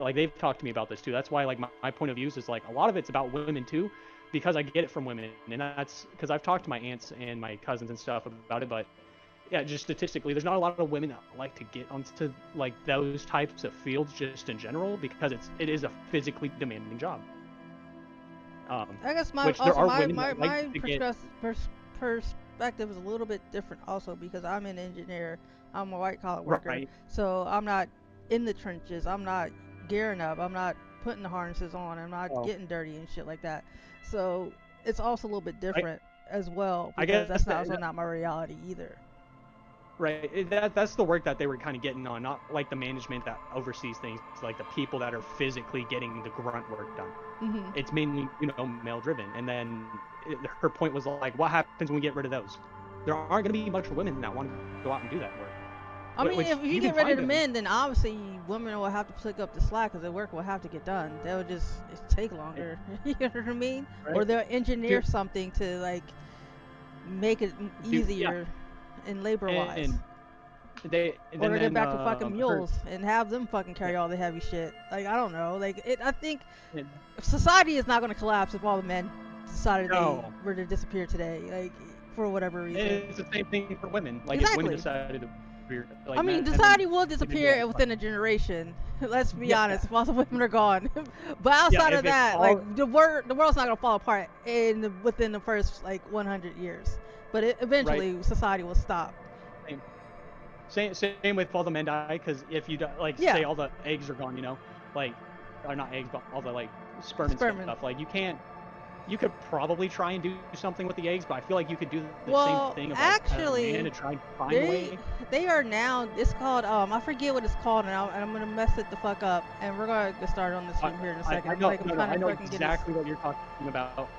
like they've talked to me about this too. That's why like my point of views is like a lot of it's about women too, because I get it from women, and that's because I've talked to my aunts and my cousins and stuff about it. But yeah, just statistically, there's not a lot of women that like to get onto like those types of fields just in general because it is a physically demanding job. I guess my Which there also are my women my that like my to get. perspective is a little bit different also because I'm an engineer. I'm a white collar worker, Right. so I'm not in the trenches. I'm not gearing up. I'm not putting the harnesses on. I'm not Oh, getting dirty and shit like that. So it's also a little bit I different as well I because guess that's not that also not my reality either. right. That's the work that they were kind of getting on, not like the management that oversees things, like the people that are physically getting the grunt work done. Mhm. It's mainly male driven. And then her point was like, what happens when we get rid of those? There aren't going to be much women that want to go out and do that work, I mean, which if you you can get rid of find the them. men, then obviously women will have to pick up the slack because the work will have to get done. They'll just take longer. You know what I mean? Or Right? they'll engineer Dude, something to like make it yeah, easier in labor wise. and they and Or then they'll get then back to fucking her mules and have them fucking yeah, carry all the heavy shit. Like I don't know. Like it. I think and, society is not going to collapse if all the men decided they no, were to disappear today. Like for whatever and reason. it's the same thing for women. Like if women Exactly. decided to be I like mean, men were society will to be like disappear within a generation. Let's be yeah, honest. If all the women are gone, but yeah, outside of if that, like all the world's not gonna fall apart within the first like 100 years. But right, eventually, society will stop. same. Same with all the men die because if you like say Yeah, all the eggs are gone, like or not eggs, but all the like sperm and stuff. sperm. Like you can't. You could probably try and do something with the eggs, but I feel like you could do the same Well, thing of like as a man actually, to try and find a they way. they are now. It's called I forget what it's called, and I'm gonna mess it the fuck up. And we're gonna get started on this I, stream here in a I second. know, I'm no, no, trying I to know fucking get this. exactly what you're talking about.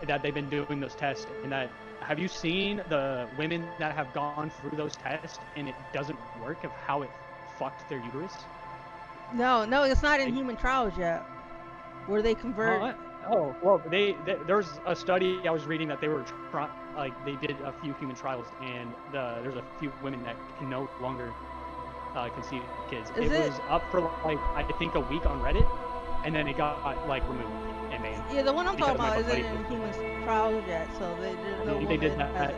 That they've been doing those tests, and that have you seen the women that have gone through those tests and it doesn't work of how it fucked their uterus? No, no, it's not in Like, human trials yet. Where they convert. huh? Oh, well, there's a study I was reading that they were like they did a few human trials, and there's a few women that can no longer conceive kids. Is It it? was up for like I think a week on Reddit, and then it got like removed and banned Yeah, the one I'm talking because my about isn't buddy in human trials yet, so no they did woman that.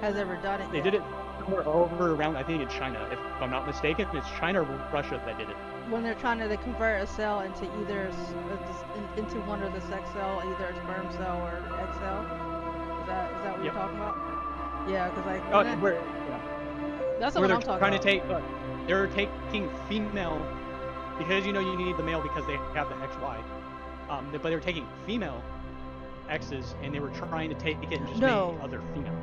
has ever done it They did yet. it somewhere over around I think in China, if I'm not mistaken. It's China or Russia that did it. When they're trying to convert a cell into either into one of the sex cell, either a sperm cell or egg cell. Is that what you're Yep. talking about? Yeah, because like Oh, when it, where yeah. that's the Where one they're I'm talking trying to about. take they're taking female because you need the male because they have the XY. But they were taking female X's and they were trying to take it and just make No, other female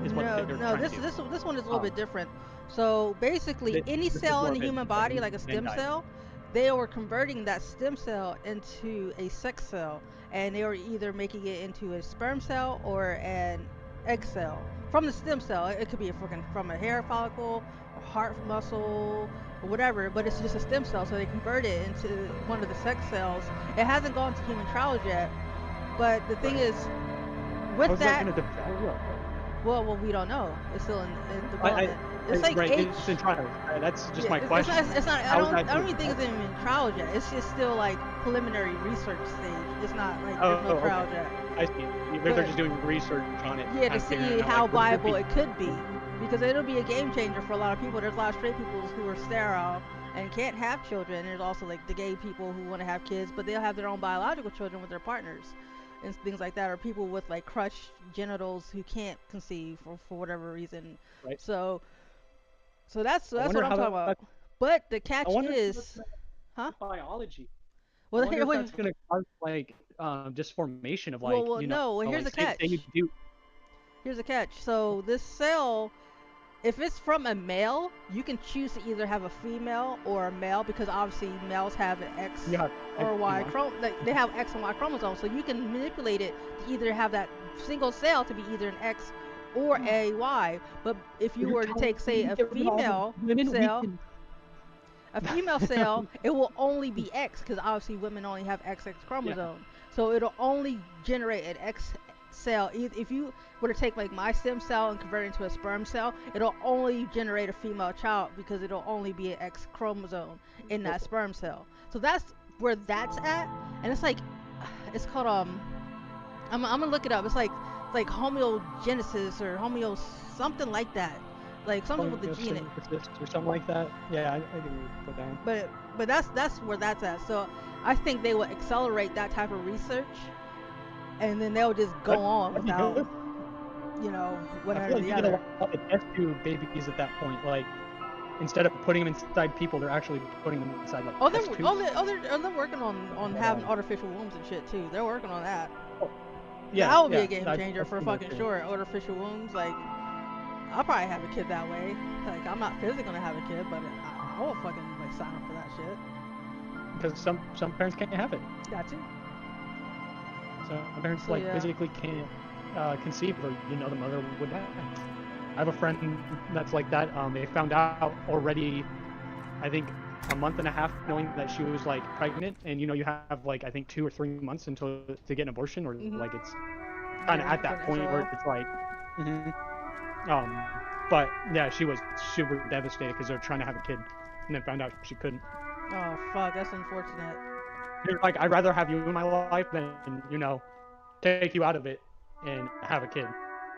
is what no, they're no. trying to This do. this this one is a little Um, bit different. So basically, any this is cell in the morbid, human but body, like a men stem died. cell, they were converting that stem cell into a sex cell, and they were either making it into a sperm cell or an egg cell from the stem cell. It could be from a hair follicle, a heart muscle, or whatever, but it's just a stem cell. So they convert it into one of the sex cells. It hasn't gone to human trials yet, but the thing Right. is, How with is that that, going to develop? well, we don't know. It's still in I, I, development. It's like right, H. it's in trials. That's just Yeah, my question. it's not. How is that I going don't to even think develop? it's even in trials yet. It's just still like preliminary research stage. It's not like there's no Oh, okay. trials yet. I see. They're But just doing research on it, yeah, to kind of figuring see out like how would it viable be. it could be, because it'll be a game changer for a lot of people. There's a lot of straight people who are sterile and can't have children. There's also like the gay people who want to have kids, but they'll have their own biological children with their partners and things like that, or people with like crushed genitals who can't conceive for whatever reason. Right. So I that's what wonder I'm how talking about. But the I catch wonder if that's is, gonna huh? affect biology. I Well, wonder here, if wait, that's gonna cause like disformation of well, like no. Well, here's like the say you catch. do Here's the catch. So this cell, if it's from a male, you can choose to either have a female or a male because obviously males have an X you have X or and Y Y. like they have X and Y chromosomes. So you can manipulate it to either have that single cell to be either an X or a Y. But if you You're were to telling take, say, me get rid of all the female women we cell, can. a female cell, it will only be X because obviously women only have XX Yeah, chromosome. So it'll only generate an X cell, if you were to take like my stem cell and convert it into a sperm cell, it'll only generate a female child because it'll only be an X chromosome in that sperm cell. So that's where that's at, and it's like, it's called I'm gonna look it up. It's like homeogenesis or homeo something like that, like something with the gene in it. Or something like that. Yeah, I didn't put down. But that's where that's at. So I think they will accelerate that type of research, and then they'll just go on without, one I or feel like the you get a other. lot of test tube babies at that point. Like, instead of putting them inside people, they're actually putting them inside like Oh, test tubes. they're working on having artificial wombs and shit too. They're working on that. Yeah, That would be yeah, a game changer for fucking sure. Artificial wombs, like, I'll probably have a kid that way. Like, I'm not physically gonna have a kid, but I will fucking like sign up for that shit. Because some parents can't have it. Got to. Some parents So, like yeah. physically can't conceive, or the mother would die. I have a friend that's like that. They found out already, I think, a month and a half knowing that she was like pregnant, and you have like I think 2 or 3 months until to get an abortion, or like it's kind of at that point where it's like, but yeah, she was super devastated because they're trying to have a kid, and then found out she couldn't. Oh fuck, that's unfortunate. You're like, I'd rather have you in my life than take you out of it and have a kid.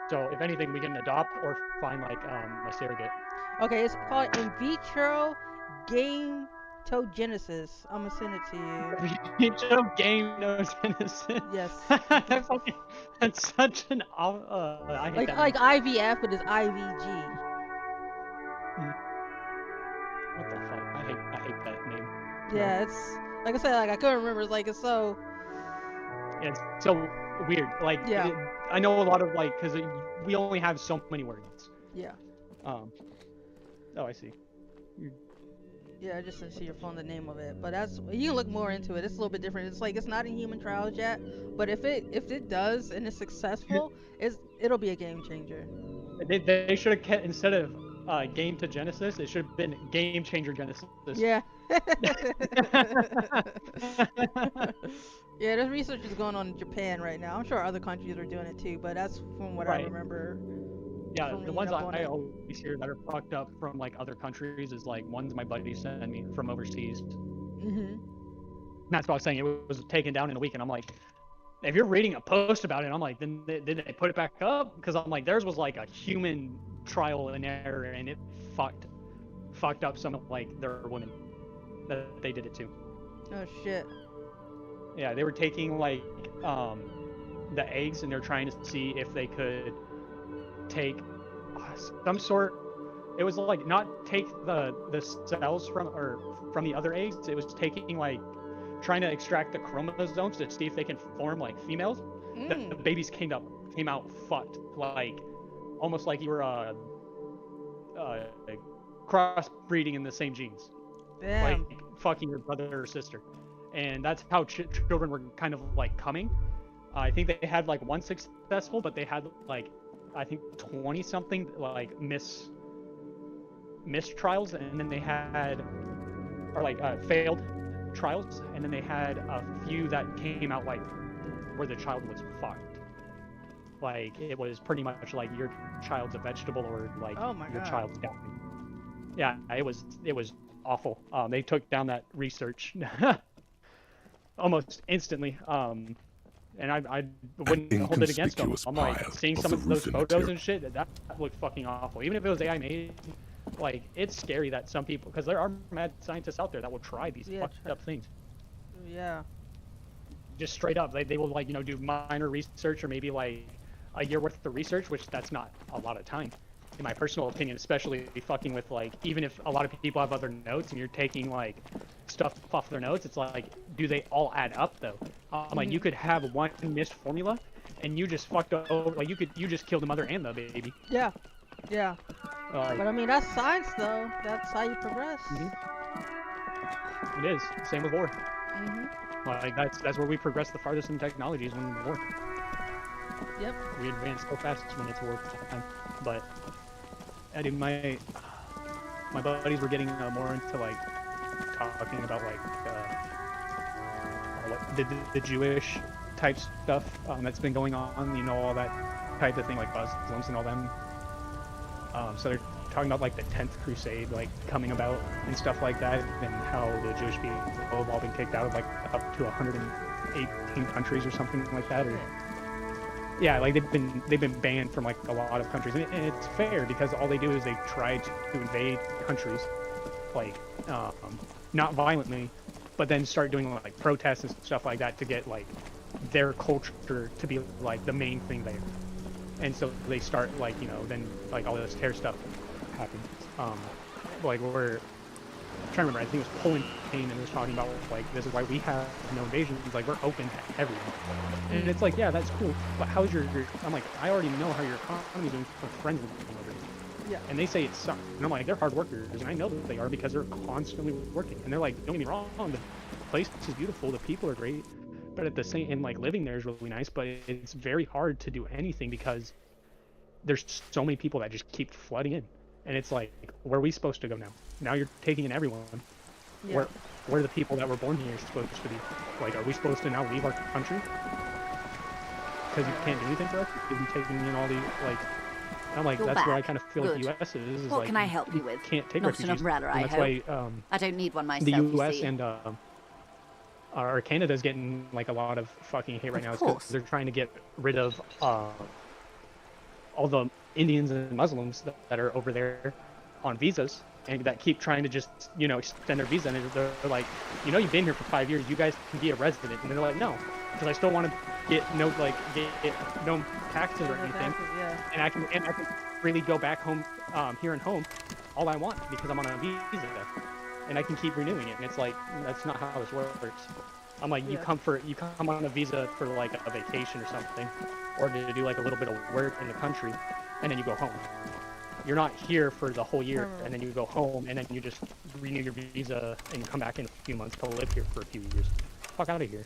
So if anything, we can adopt or find like a surrogate. Okay, it's called in vitro gametogenesis. I'm gonna send it to you. Joe game knows innocent. Yes. That's such an I hate that. Like IVF, but it's IVG. What the fuck? I hate that name. Yeah, it's like I said, like I couldn't remember. It's like it's so. Yeah, it's so weird. Like, Yeah. I know a lot of like, because we only have so many words. Yeah. Oh, I see. Yeah, I just sent to your phone the name of it, but that's, you can look more into it. It's a little bit different. It's like it's not in human trials yet, but if it does and it's successful, it'll be a game changer. They should have kept, instead of game to Genesis, it should have been game changer Genesis. Yeah. Yeah, there's research is going on in Japan right now. I'm sure other countries are doing it too, but that's from what I remember. Yeah, the ones I always hear that are fucked up from like other countries is like ones my buddies sent me from overseas. And that's what I was saying. It was taken down in a week, and I'm like, if you're reading a post about it, I'm like, then did they put it back up? Because I'm like, theirs was like a human trial and error, and it fucked up some of like their women that they did it to. Oh shit. Yeah, they were taking like the eggs, and they're trying to see if they could take some sort. It was like not take the cells from the other eggs. It was taking like trying to extract the chromosomes to see if they can form like females. The babies came out fucked, like almost like you were crossbreeding in the same genes. Damn. Like fucking your brother or sister. And that's how children were kind of like coming. I think they had like one successful, but they had like I think 20 something like miss trials, and then they had failed trials, and then they had a few that came out like where the child was fucked. Like it was pretty much like your child's a vegetable, or like your child's dying. Yeah, it was awful. They took down that research almost instantly. And I wouldn't hold it against them. I'm like, seeing some of those photos and shit, that looked fucking awful. Even if it was AI made, like, it's scary that some people, because there are mad scientists out there that will try these fucked up things. Yeah. Just straight up, they will like, do minor research, or maybe like a year worth of research, which that's not a lot of time, in my personal opinion, especially fucking with like, even if a lot of people have other notes and you're taking like stuff off their notes, it's like, do they all add up though? Like you could have one missed formula and you just fucked over, like you just killed the mother and the baby. Yeah. But I mean, that's science though. That's how you progress. It is. Same with war. Like that's where we progress the farthest in technology, is when in war. Yep. We advance so fast when it's war time. But I mean, my buddies were getting more into like talking about like the Jewish type stuff that's been going on, you know, all that type of thing, like Muslims and all them. So they're talking about like the 10th Crusade, like coming about and stuff like that, and how the Jewish people have all been kicked out of like up to 118 countries or something like that, or yeah, like they've been banned from like a lot of countries, and it's fair because all they do is they try to invade countries, like not violently, but then start doing like protests and stuff like that to get like their culture to be like the main thing there. And so they start like, you know, then like all this terror stuff happens. Like we're I'm trying to remember, I think it was Poland came and was talking about like this is why we have no invasions, like we're open to everyone. And it's like, yeah, that's cool, but how's your I'm like, I already know how your economy's doing for friends over here. Yeah. And they say it sucks. And I'm like, they're hard workers, and I know that they are because they're constantly working. And they're like, don't get me wrong, the place is beautiful, the people are great, but at the same, and like living there is really nice, but it's very hard to do anything because there's so many people that just keep flooding in. And it's like, where are we supposed to go now? Now you're taking in everyone. Yeah. Where are the people that were born here supposed to be? Like, are we supposed to now leave our country? Because you can't do anything for us? Because you're taking in all these, like, I'm like, You're that's back. where I kind of feel Good. like the U.S. is What like, can I help you with? Can't take Not refugees. an umbrella, I And that's hope. why I don't need one myself, the you U.S. see. and our Canada's getting like a lot of fucking hate right now. Of It's 'cause course. they're trying to get rid of all the Indians and Muslims that are over there on visas and that keep trying to just, you know, extend their visa. And they're like, you know, you've been here for 5 years, you guys can be a resident. And they're like, no, because I still want to get no taxes or anything. Yeah. And I can freely go back home, here and home, all I want because I'm on a visa, and I can keep renewing it. And it's like, that's not how this works. I'm like, you come on a visa for like a vacation or something, or to do like a little bit of work in the country, and then you go home. You're not here for the whole year, and then you go home, and then you just renew your visa and you come back in a few months to live here for a few years. Fuck out of here.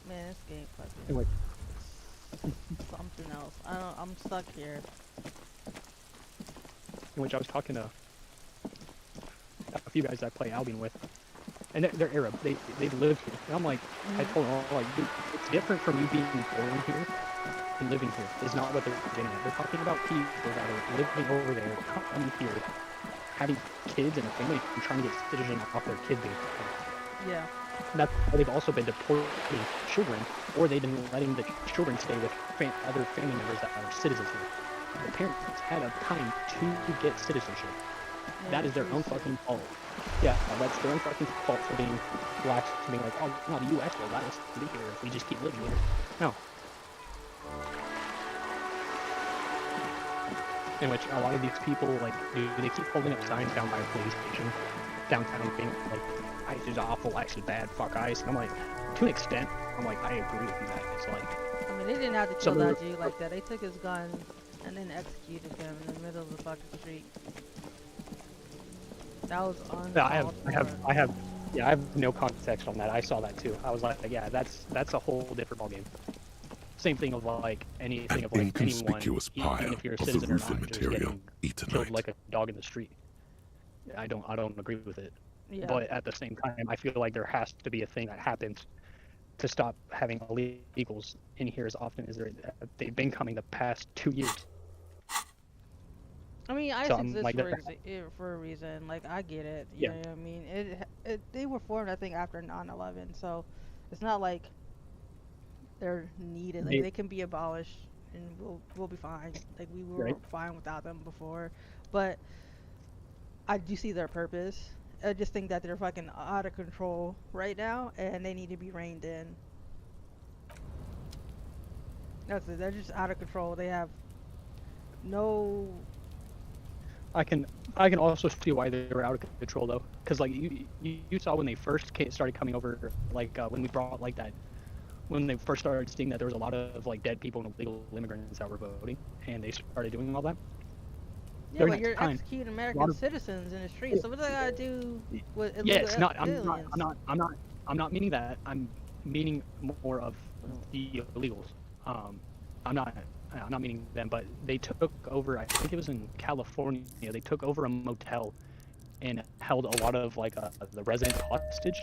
Man, this game fucking Anyway, something else. I'm stuck here. in which I was talking to a few guys that I play Albion with, and they're Arab. They live here. And I'm like, I told them, like, dude, it's different from you being born here and living here. Is not what they're getting at. They're talking about people that are living over there, coming here, having kids and a family, and trying to get citizenship off their kid base. Yeah. That's why they've also been deporting children, or they've been letting the children stay with other family members that are citizens here. The parents had a time to get citizenship. That is their own fucking fault. Yeah, that's their own fucking fault for being blacks, for being like, oh, no, the U.S. will let us live here if we just keep living here. No. In which a lot of these people, like, they keep holding up signs down by a police station downtown being like, ICE is awful, ICE is bad, fuck ICE. And I'm like, to an extent, I'm like, I agree with you that it's like... I mean, they didn't have to kill that G like that. They took his gun and then executed him in the middle of the fucking street. That was uncalled for. I have no context on that. I saw that too. I was like, yeah, that's a whole different ballgame. Same thing of like anything of like anyone, even if you're a citizen or not, just getting killed like a dog in the street. I don't agree with it. Yeah. But at the same time, I feel like there has to be a thing that happens to stop having illegals in here as often as they've been coming the past 2 years. I mean, ICE So exists like, for a reason. Like, I get it. Yeah. You know what I mean? They were formed, I think, after 9/11, so it's not like they're needed. Like, they can be abolished, and we'll be fine. Like, we were fine without them before, but I do see their purpose. I just think that they're fucking out of control right now, and they need to be reined in. That's it. They're just out of control. They have no... I can also see why they were out of control though, because like you saw when they first started coming over, like when we brought like that, when they first started seeing that there was a lot of like dead people and illegal immigrants that were voting, and they started doing all that. Yeah, but you're executing American citizens in the streets. So what do I gotta do with illegal Yeah, it's not. aliens? I'm not meaning that. I'm meaning more of the illegals. I'm not not meaning them, but they took over. I think it was in California. They took over a motel and held a lot of like the residents hostage.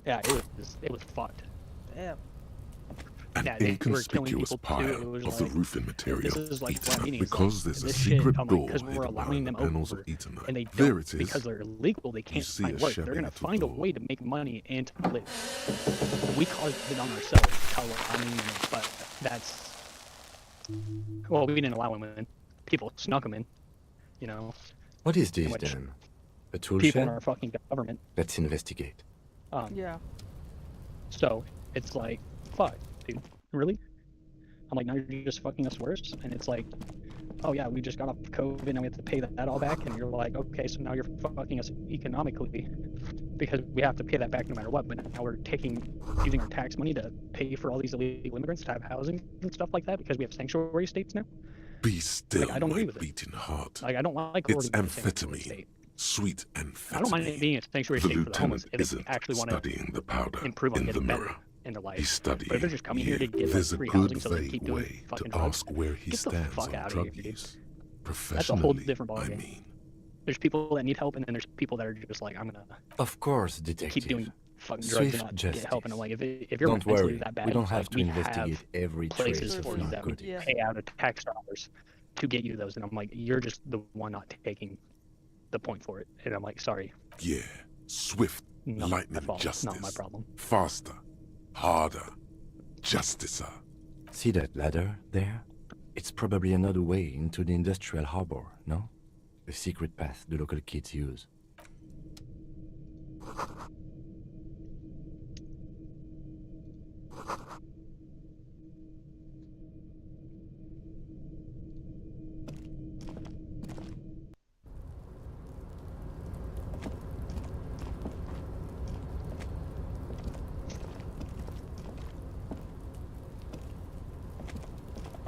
Yeah, it was fucked. Damn. An Yeah, they were killing inconspicuous people too. pile It was of the like, roofing material this is like eaten what I'm up meaning. It's because like, there's a this secret shit, door because we're hidden allowing behind the them panels over, of Eternite. and they There don't, it is. because they're illegal. They can't see find a work. They're shabby gonna little find a door. way to make money and to live. We caused it on ourselves. But that's, well, we didn't allow them in. People snuck them in. You know, What is this which then? A tool people in shed? our fucking government. Let's investigate. Yeah. So it's like, fuck, dude, really? I'm like, now you're just fucking us worse. And it's like, oh yeah, we just got off COVID, now we have to pay that all back. And you're like, okay, so now you're fucking us economically because we have to pay that back no matter what. But now we're using our tax money to pay for all these illegal immigrants to have housing and stuff like that because we have sanctuary states now. Be still, Like, I don't my agree with it. beating heart. Like, I don't like It's Oregon as a sanctuary amphetamine, state. sweet amphetamine. I don't mind it being a sanctuary The state for the homeless lieutenant if they isn't actually want to studying the powder improve on in the getting better mirror. in their life. He's studying. But if they're just coming here to get like, There's a free good housing so they can keep vague doing way fucking to drugs, ask where he get the stands fuck on out of drug here, dude. use. That's a whole Professionally, different I ballgame. mean. There's people that need help, and then there's people that are just like, I'm gonna Of course, detective. keep doing fucking drugs Swift and not justice. get help. And I'm like, if you're Don't mentally worry, that bad, we don't it's have like, to we investigate every places trace for of you that we narcotics. Yeah. pay out of tax dollars to get you those. And I'm like, you're just the one not taking the point for it. And I'm like, sorry, Yeah, swift, not my lightning fault. justice. Not my problem. Faster, harder, justicer. See that ladder there? It's probably another way into the industrial harbor, no? A secret path the local kids use.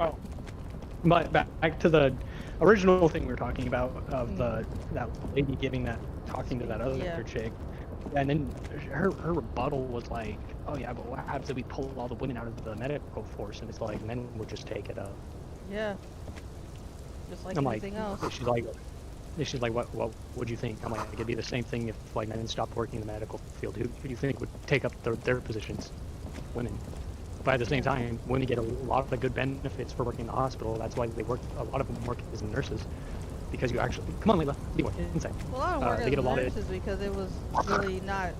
Oh, but back to the original thing we were talking about of that lady talking to that other Yeah. chick, and then her rebuttal was like, oh yeah, but what happens if we pull all the women out of the medical force? And it's like, men would just take it up. Yeah. Just like I'm like, anything else. she's like, what would you think? I'm like, it could be the same thing if like men stopped working in the medical field. Who do you think would take up their positions? Women. But at the same time, women get a lot of the good benefits for working in the hospital. That's why they work. A lot of them work as nurses, because you actually come on, Layla, be more inside. Well, I don't work they as get a lot of nurses because it was really not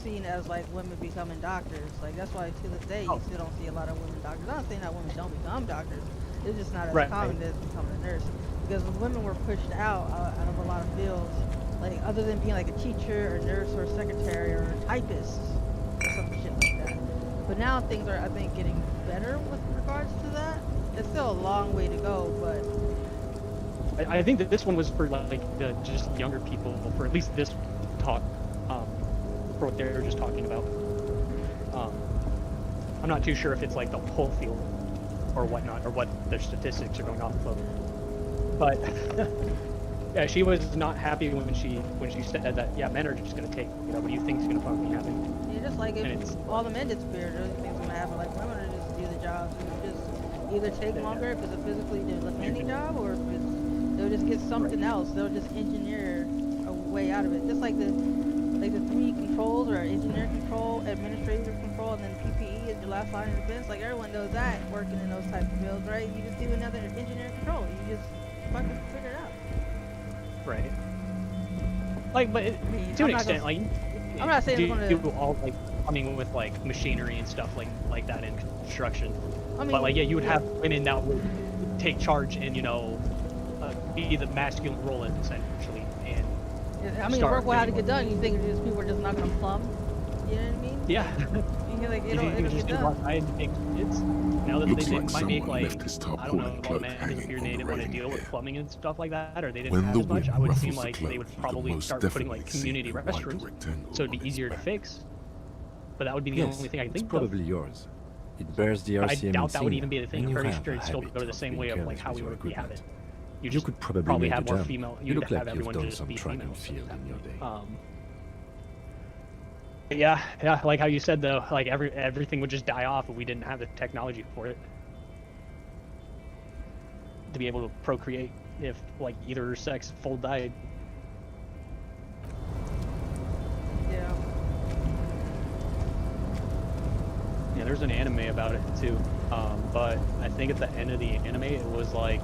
seen as like women becoming doctors. Like that's why to this day you still don't see a lot of women doctors. I'm not saying that women don't become doctors. It's just not as Right. common as becoming a nurse. Because when women were pushed out of a lot of fields, like other than being like a teacher or nurse or secretary or a typist or some shit like that. But now things are, I think, getting better with regards to that. It's still a long way to go, but I think that this one was for like the just younger people, for at least this talk, for what they were just talking about. I'm not too sure if it's like the whole field or whatnot, or what their statistics are going off of. But yeah, she was not happy when she said that. Yeah, men are just gonna take. What do you think is gonna fucking happen? yeah, just like if And it's- all the men disappeared, I think it's gonna happen. Like women are just do the jobs and just either take longer if it's a physically demanding job, or if it's they'll just get something else. They'll just engineer a way out of it. Just like the 3 controls, or engineer control, administrative control, and then PPE is your last line of defense. Like everyone knows that working in those types of fields, right? You just do another engineer control. You just fucking figure it out. Right. Like, but I mean, to I'm an not extent, gonna- like, I'm not saying do, it's gonna- do all like coming with like machinery and stuff like that in construction. I mean, But like, yeah, you would have women that would take charge and be the masculine role essentially. And yeah, I mean, start work will have to doing get done. You think these people are just not gonna plumb? You know what I mean? yeah, You feel like you it'll can get just go done. outside and make kids. Now that Looks they like might make someone like left his top I don't know, cooling a cloak man hanging disappeared on and they the didn't want to railing deal with here. plumbing and stuff like that, or they didn't When have the as much. wind I would seem ruffles the like they would cloak, you can probably most start putting like definitely see community the white restrooms, rectangle so it'd on be its easier to back. fix. But that would be the Yes, only thing I it's think of. probably yours. It bears the But I RCM doubt that would insignia, even be the thing. and I'm you pretty have sure a it'd still habit go to the of same being way of like careless how with we your would have it. equipment. You You just could probably probably make have the more jump. female. You You'd look have like you've everyone done just some be track female. and field in your day. Yeah, like how you said though, like everything would just die off if we didn't have the technology for it. to be able to procreate if like either sex full died. Yeah. Yeah, there's an anime about it too, but I think at the end of the anime it was like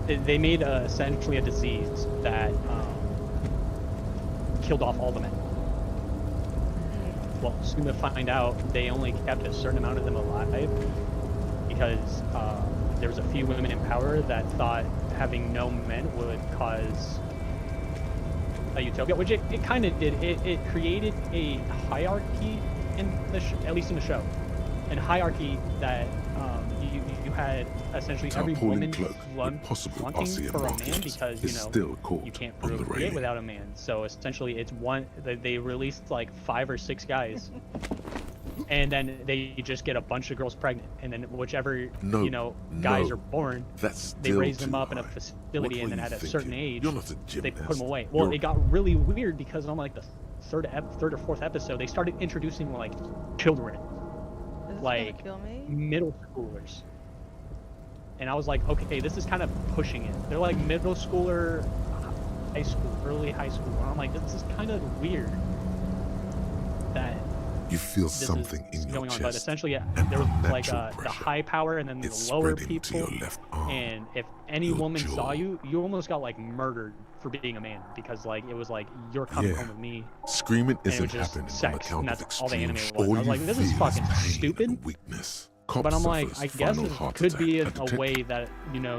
they made essentially a disease that killed off all the men. Well, soon to find out, they only kept a certain amount of them alive because there was a few women in power that thought having no men would cause a utopia, which it kind of did. It created a hierarchy in the at least in the show, and hierarchy that you had essentially every woman wanting for a man because you can't procreate without a man. So essentially, it's one. They released like 5 or 6 guys, and then they just get a bunch of girls pregnant, and then whichever guys are born, they raise them up in a facility, and then at a certain age, they put them away. Well, it got really weird because on like the third or fourth episode, they started introducing like children, like middle schoolers. And I was like, okay, this is kind of pushing it. They're like middle schooler, high school, early high school. And I'm like, this is kind of weird that you feel something in your going chest. on. But essentially, yeah, there was like the high power and then the lower people. And if any woman saw you, you almost got like murdered for being a man because like it was like you're coming home with me. Screaming isn't just happening sex, on and account of that's all the extreme anime was. I was like, this is fucking stupid. Weakness. But I'm like, I guess it could be a way that,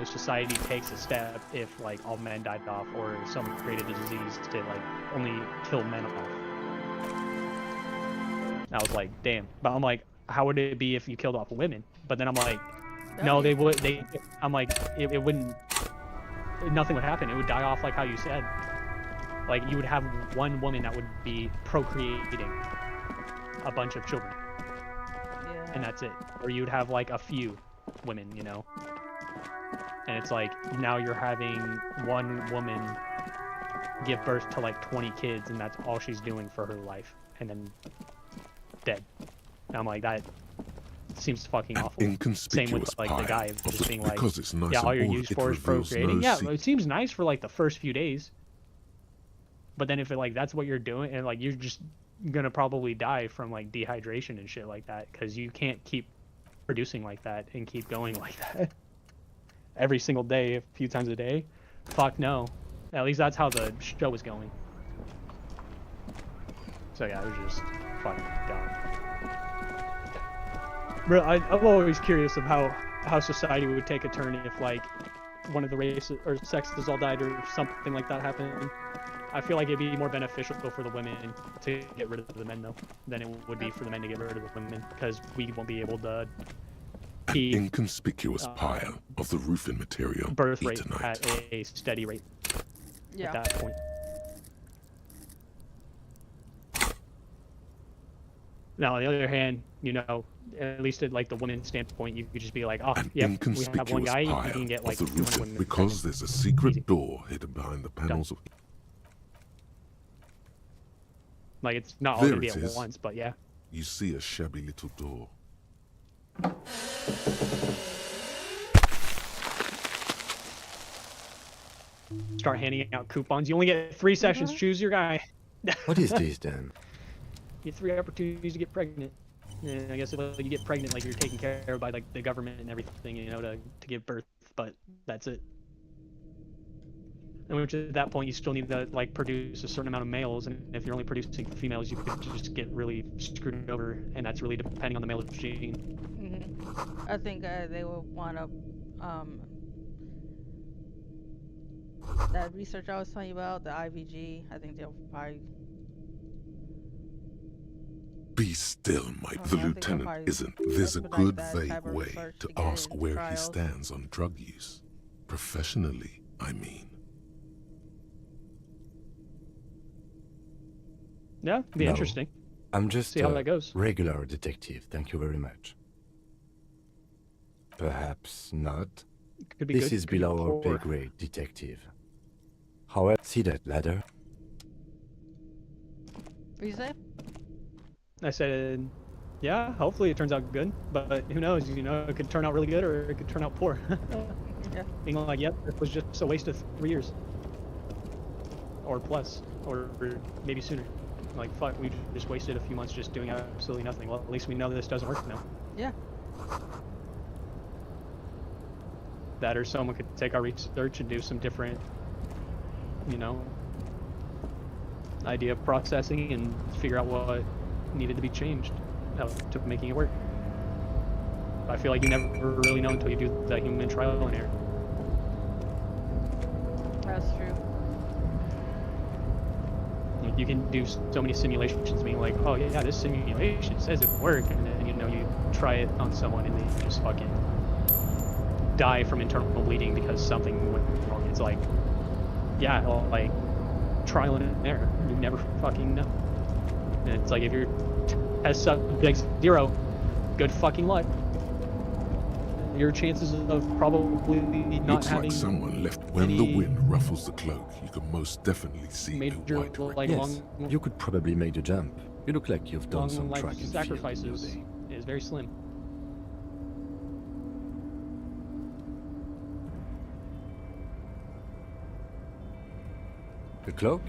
society takes a step if, like, all men died off or someone created a disease to, like, only kill men off. And I was like, damn. But I'm like, how would it be if you killed off women? But then I'm like, no, they would, I'm like, it wouldn't, nothing would happen. It would die off like how you said. Like, you would have one woman that would be procreating a bunch of children. And that's it. Or you'd have like a few women, and it's like now you're having one woman give birth to like 20 kids and that's all she's doing for her life and then dead. And I'm like, that seems fucking awful. Same with like the guy just being like, yeah, all you're used for is procreating. Yeah, it seems nice for like the first few days, but then if it like that's what you're doing and like you're just gonna probably die from like dehydration and shit like that because you can't keep producing like that and keep going like that every single day, a few times a day. Fuck no. At least that's how the show was going. So yeah, it was just fucking dumb. Bro, I'm always curious of how society would take a turn if like one of the races or sexes all died or something like that happened. I feel like it'd be more beneficial for the women to get rid of the men, though, than it would be for the men to get rid of the women, because we won't be able to keep an inconspicuous pile of the roofing material birth rate at a steady rate at that point. Now, on the other hand, at least at like the women's standpoint, you could just be like, oh, yeah, we have one guy, you can get like 200 women. Because there's a secret door hidden behind the panels of... Like, it's not all going to be at once, but yeah. You see a shabby little door. Start handing out coupons. You only get 3 sessions. Choose your guy. What is this, then? You get 3 opportunities to get pregnant. And I guess if you get pregnant, like, you're taken care of by, like, the government and everything, to give birth. But that's it. And which at that point you still need to like produce a certain amount of males, and if you're only producing females, you could just get really screwed over, and that's really depending on the male gene. I think they would want to that research I was telling you about, the IVG. I think they'll probably be still, the lieutenant isn't. There's a good vague way to ask where he stands on drug use, professionally, I mean. Yeah, it'd be interesting. I'm just see how that goes. Regular detective, thank you very much. Perhaps not. Could be this good. Is below our pay grade, detective. However, see that ladder? What you say? I said, Yeah, hopefully it turns out good, but who knows? You know, it could turn out really good or it could turn out poor. Yeah. Being like, yep, it was just a waste of 3 years, or plus, or maybe sooner. Like, fuck, we just wasted a few months just doing absolutely nothing. Well, at least we know this doesn't work now. Yeah. That or someone could take our research and do some different, you know, idea processing and figure out what needed to be changed to making it work. I feel like you never really know until you do that human trial and error. That's true. You can do so many simulations being like, oh yeah, this simulation says it worked, and then, you know, you try it on someone and they just fucking die from internal bleeding because something went wrong. It's like, yeah, well, like, trial and error. You never fucking know. And it's like, if your test subject's 0, good fucking luck. Your chances of probably not Looks having like someone left when the wind ruffles the cloak. You can most definitely see major, a white like, Yes, you could probably make the jump. You look like you've done some life track and field in your sacrifices day. is very slim. The cloak?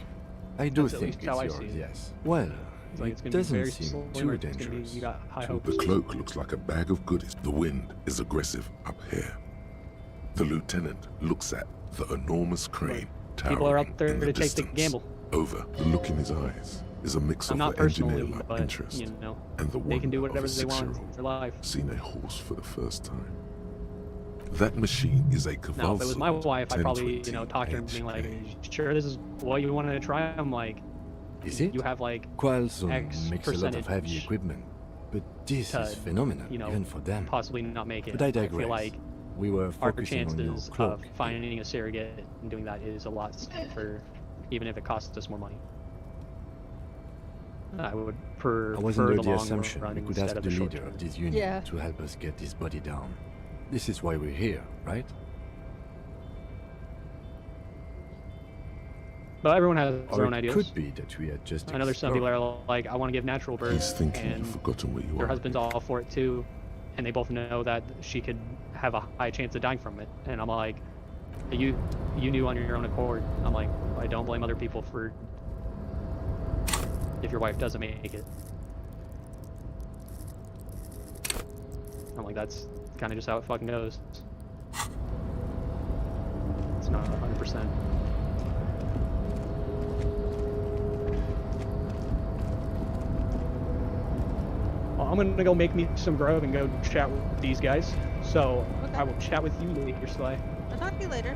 I do That's at think least it's how I yours, see it. yes. Well, It's like it's it gonna be doesn't very seem slim, too or it's gonna be, dangerous. you got high The hopes. cloak looks like a bag of goodies. The wind is aggressive up here. The lieutenant looks at the enormous crane People are towering out there in the to take the distance. gamble. Over the look in his eyes is a mix I'm of not the personally, engineer-like but, interest you know, and the they can do wonder of whatever a they want in 6-year-old their life. seeing a horse for the first time. That machine is a Now, if it Cavalso was my wife, I'd probably, you know, 1020 talk to her and be like, HK. sure, this is what you wanted to try? I'm like, Is it? you have like Qualcomm X makes a lot of heavy percentage equipment, but this to, is phenomenal, you know, even for them. possibly not make it. But I digress. feel like We were our focusing on your chances cloak. of finding a surrogate and doing that is a lot safer, even if it costs us more money. I would I prefer was the under long the assumption run we could instead ask of the the short leader term. of this unit Yeah. to help us get this body down. This is why we're here, right? But everyone has their Or own it ideas. could be that we had just I know there's some people explored. that are like, I want to give natural birth, He's thinking and you've forgotten where you their are. husband's all for it too, and they both know that she could have a high chance of dying from it. And I'm like, you knew on your own accord. I'm like, I don't blame other people for if your wife doesn't make it. I'm like, that's kind of just how it fucking goes. It's not 100%. Well, I'm gonna go make me some grub and go chat with these guys. So Okay. I will chat with you later, Sly. I'll talk to you later.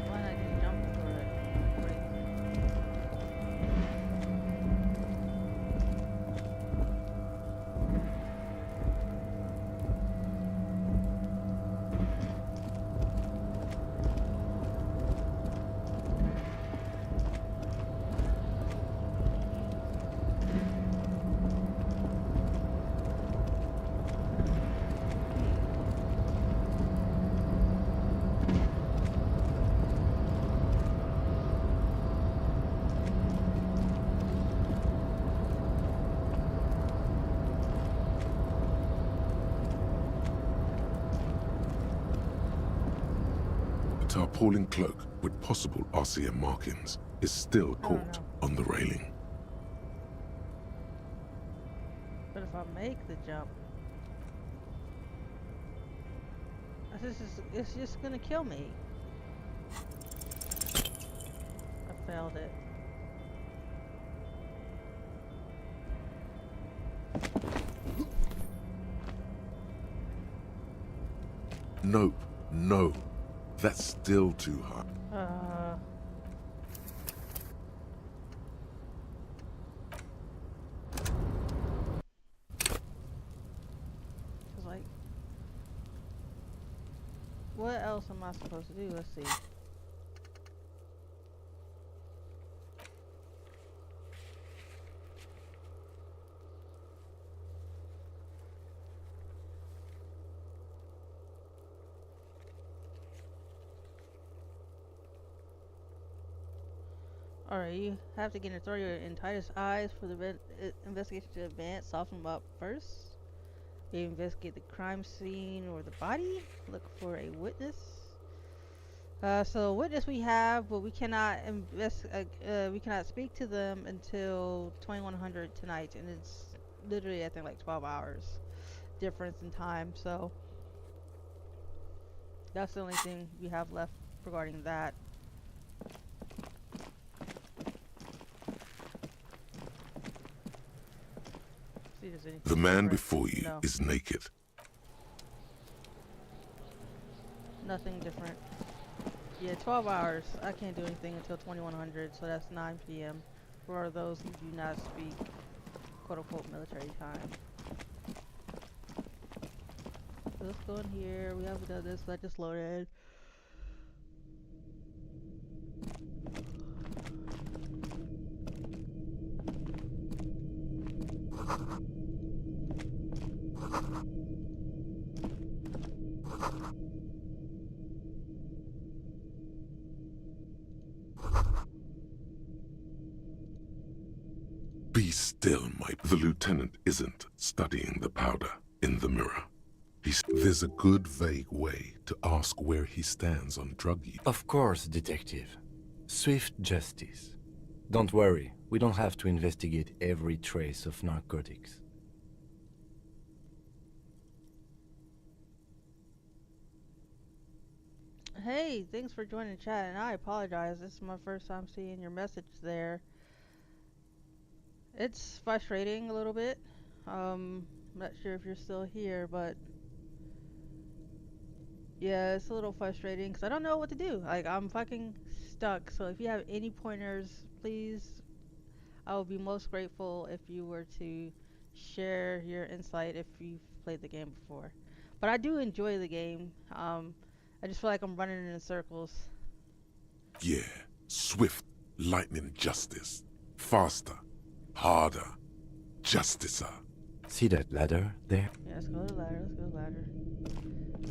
Why not just jump for it? Wait. The tarpaulin cloak with possible RCM markings is still caught on the railing. But if I make the jump, it's just gonna kill me. I failed it. Nope, no. That's still too high. It's like, what else am I supposed to do? Let's see. Alright, you have to get an authority in Titus' eyes for the investigation to advance. Soften them up first. You investigate the crime scene or the body. Look for a witness. So witness we have, but we cannot we cannot speak to them until 2100 tonight, and it's literally I think like 12 hours difference in time. So that's the only thing we have left regarding that. The man before you is naked. Nothing different. Yeah, 12 hours. I can't do anything until 2100, so that's 9 p.m. for those who do not speak quote-unquote military time. So let's go in here. We haven't done this, so I just loaded. Be still, The lieutenant isn't studying the powder in the mirror. There's a good, vague way to ask where he stands on drug use. Of course, detective. Swift justice. Don't worry, we don't have to investigate every trace of narcotics. Hey, thanks for joining chat, and I apologize. This is my first time seeing your message there. It's frustrating a little bit. I'm not sure if you're still here, but yeah, it's a little frustrating because I don't know what to do. Like, I'm fucking stuck. So if you have any pointers, please, I would be most grateful if you were to share your insight if you've played the game before. But I do enjoy the game. I just feel like I'm running in circles. Yeah, swift, lightning justice. Faster, harder, justicer. See that ladder there? Yeah, let's go to the ladder. Let's go to the ladder.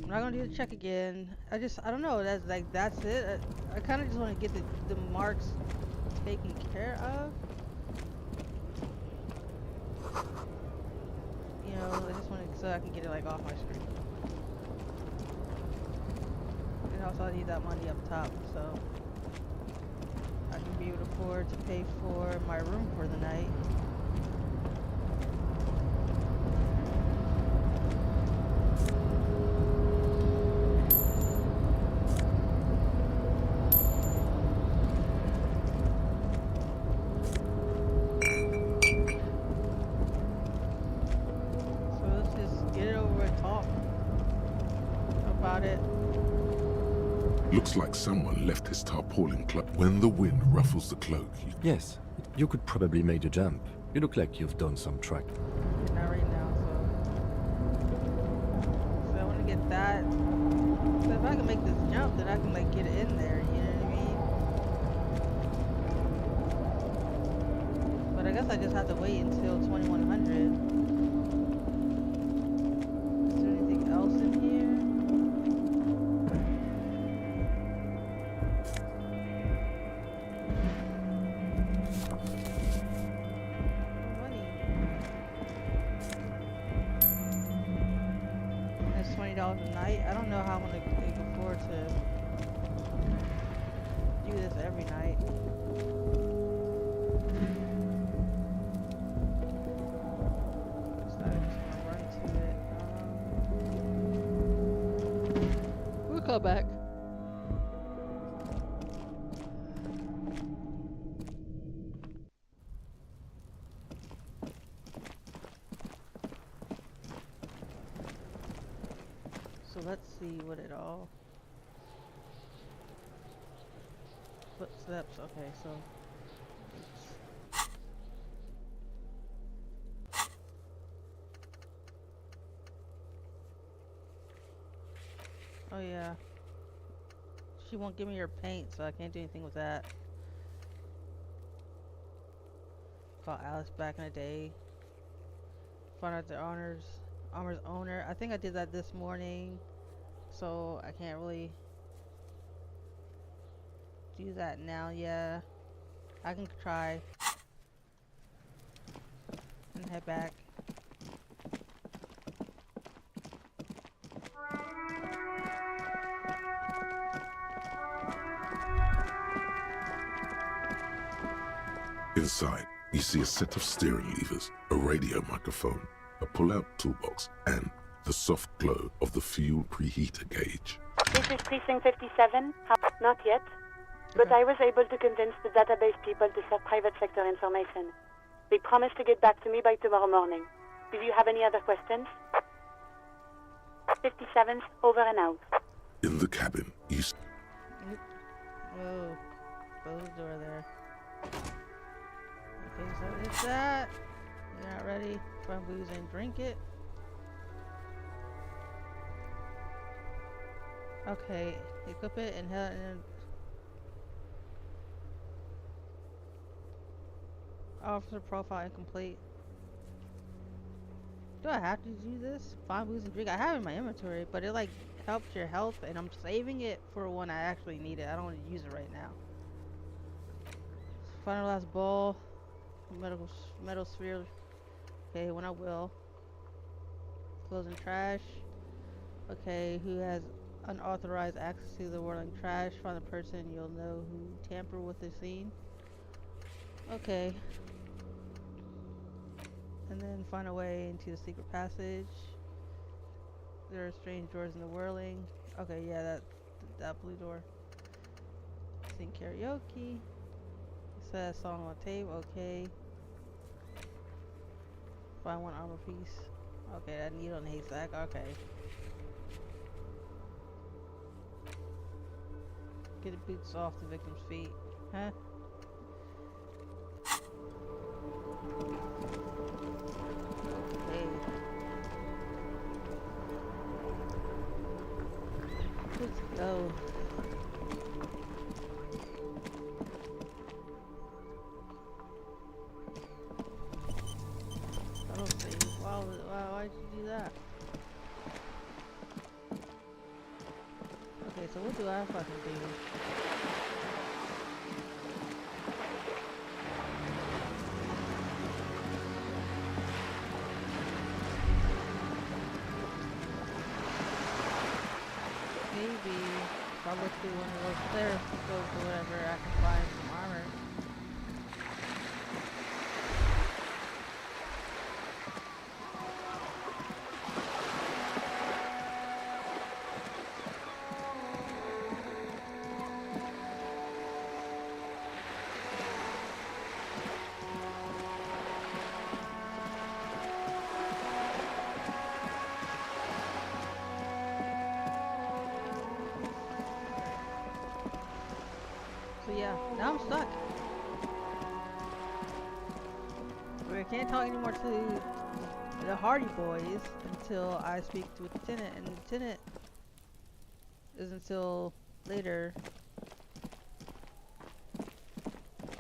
I'm not gonna do the check again. I don't know. That's it. I kind of just want to get the marks taken care of. You know, I just want to so I can get it like off my screen. And also, I need that money up top so I can be able to afford to pay for my room for the night. Looks like someone left his tarpaulin cloak. When the wind ruffles the cloak, Yes, you could probably make the jump. You look like you've done some track. Not right now, so I want to get that. So if I can make this jump, then I can like get it in there. You know what I mean? But I guess I just have to wait until 2100. Is there anything else in here? $20 a night. I don't know how I'm gonna afford to do this every night. So I'm just gonna run to it. We'll come back. So let's see what it all. Footsteps. Okay, so. Oh yeah. She won't give me her paint, so I can't do anything with that. Call Alice back in the day. Find out the armor's owner. I think I did that this morning, so I can't really do that now. Yeah. I can try and head back. Inside, you see a set of steering levers, a radio microphone, a pull-out toolbox, and the soft glow of the fuel preheater gauge. This is Precinct 57. Not yet. But I was able to convince the database people to share private sector information. They promised to get back to me by tomorrow morning. Do you have any other questions? 57's over and out. In the cabin, you... Oh, close the door there. Okay, so it's that. You're not ready. Find booze and drink it. Okay, equip it and head in. Officer profile incomplete. Do I have to do this? Find booze and drink. I have it in my inventory, but it like helps your health, and I'm saving it for when I actually need it. I don't want to use it right now. Find the last bowl. Metal sphere. Okay, when I will. Closing trash. Okay, who has unauthorized access to the whirling trash? Find the person you'll know who tampered with the scene. Okay. And then find a way into the secret passage. There are strange doors in the whirling. Okay, yeah, that blue door. Sing karaoke. It says song on tape. Okay. Find one armor piece. Okay, that needle and haystack. Okay. Get the boots off the victim's feet. Huh? Okay. Let's go. I don't see. Why'd you do that? Okay, so what do I fucking do? Maybe if I look through one of those telescopes or whatever, I can find some armor. Yeah, now I'm stuck. I can't talk anymore to the Hardy Boys until I speak to Lieutenant, and Lieutenant is until later.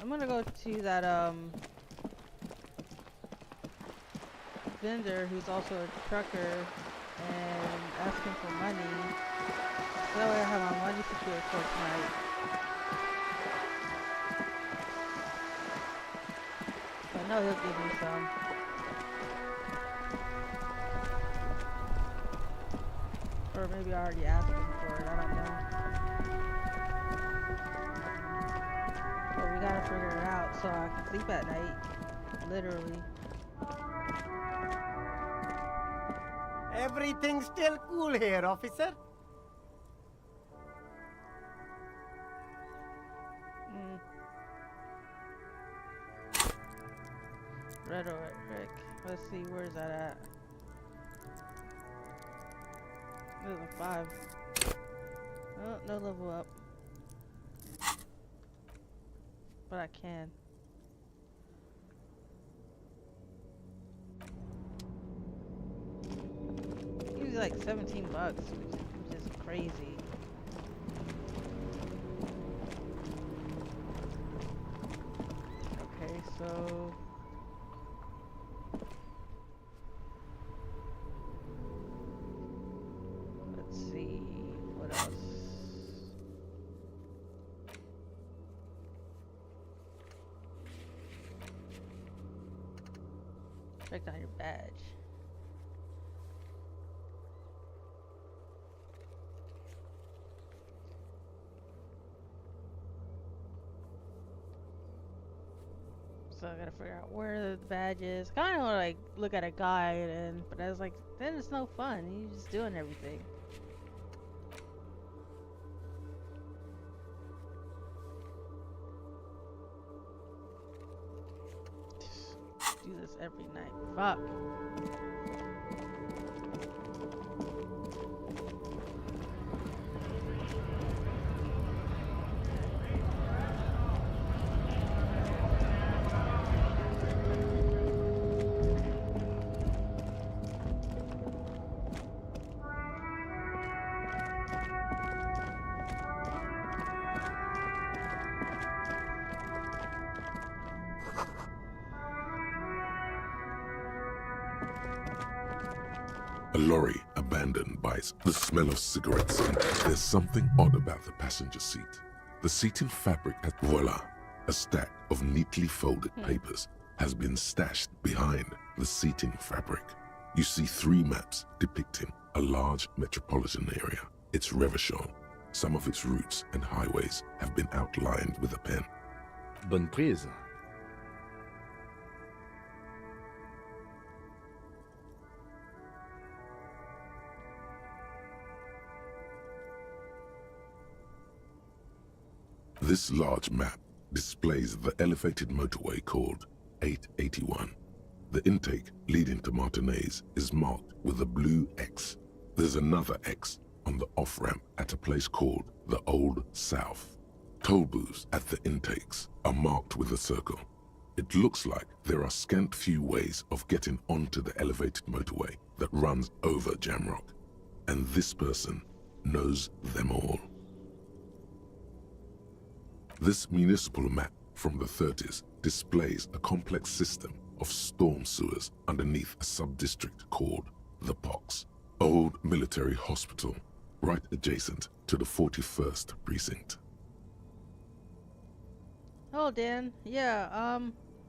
I'm gonna go to that vendor who's also a trucker and ask him for money. That way I have my money secured for tonight. I know he'll give me some. Or maybe I already asked him for it, I don't know. But we gotta figure it out so I can sleep at night. Literally. Everything's still cool here, officer. Rhetoric. Let's see, where's that at? There's a 5. Oh, no level up. But I can. Usually like $17, which is crazy. Okay, so let's see what else. Check down your badge. So I gotta figure out where the badge is. Kind of like look at a guide, but I was like, then it's no fun. You're just doing everything. Do this every night. Fuck. A lorry abandoned bites the smell of cigarettes, and there's something odd about the passenger seat. The seating fabric at voila, a stack of neatly folded papers, has been stashed behind the seating fabric. You see 3 maps depicting a large metropolitan area. It's Revachol. Some of its routes and highways have been outlined with a pen. Bonne prise. This large map displays the elevated motorway called 881. The intake leading to Martinez is marked with a blue X. There's another X on the off-ramp at a place called the Old South. Toll booths at the intakes are marked with a circle. It looks like there are scant few ways of getting onto the elevated motorway that runs over Jamrock, and this person knows them all. This municipal map from the 30s displays a complex system of storm sewers underneath a sub-district called the Pox, old military hospital, right adjacent to the 41st precinct. Hello, Dan. Yeah,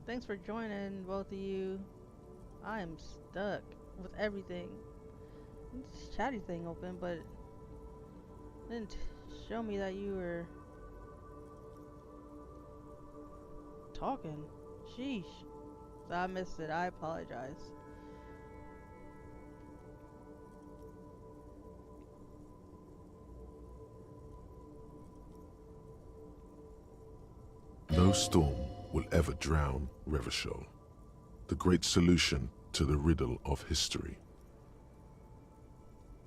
thanks for joining, both of you. I am stuck with everything. This chatty thing open, but it didn't show me that you were talking. Sheesh. I missed it. I apologize. No storm will ever drown Revachol, the great solution to the riddle of history.